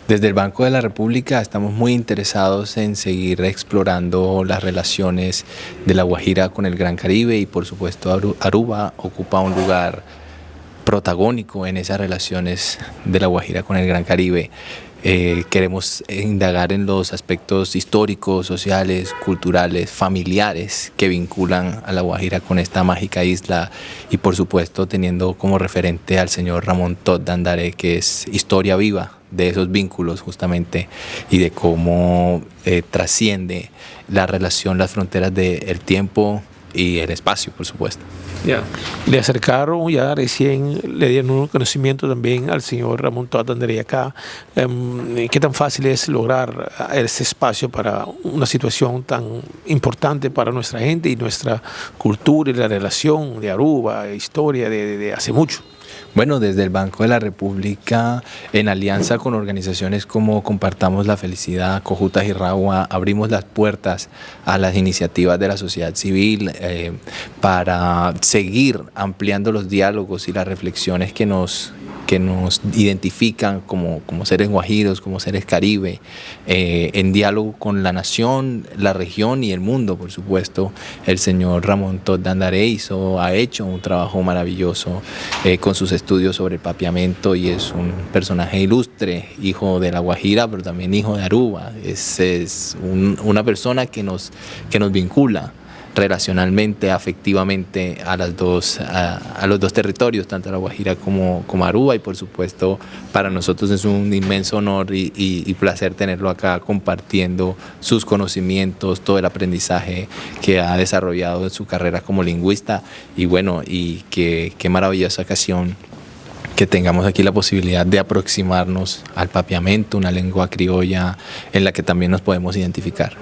Desde el Banco de la República estamos muy interesados en seguir explorando las relaciones de La Guajira con el Gran Caribe y por supuesto Aruba ocupa un lugar protagónico en esas relaciones de La Guajira con el Gran Caribe. Queremos indagar en los aspectos históricos, sociales, culturales, familiares que vinculan a La Guajira con esta mágica isla y por supuesto teniendo como referente al señor Ramón Todd de Andaré, que es historia viva de esos vínculos justamente y de cómo trasciende la relación, las fronteras del tiempo y el espacio, por supuesto. Ya. Le acercaron, ya recién le dieron un conocimiento también al señor Ramón Todd de Andaré acá. ¿Qué tan fácil es lograr ese espacio para una situación tan importante para nuestra gente y nuestra cultura y la relación de Aruba, historia de hace mucho? Bueno, desde el Banco de la República, en alianza con organizaciones como Compartamos la Felicidad, Cojutas y Ragua, abrimos las puertas a las iniciativas de la sociedad civil para seguir ampliando los diálogos y las reflexiones que nos identifican como seres guajiros, como seres caribe, en diálogo con la nación, la región y el mundo, por supuesto. El señor Ramón Todd de Andaré ha hecho un trabajo maravilloso con sus estudios sobre el papiamento y es un personaje ilustre, hijo de La Guajira, pero también hijo de Aruba. Es una persona que nos vincula relacionalmente, afectivamente a los dos territorios, tanto a La Guajira como Aruba, y por supuesto para nosotros es un inmenso honor y placer tenerlo acá compartiendo sus conocimientos, todo el aprendizaje que ha desarrollado en su carrera como lingüista y bueno, y qué maravillosa ocasión que tengamos aquí la posibilidad de aproximarnos al papiamento, una lengua criolla en la que también nos podemos identificar.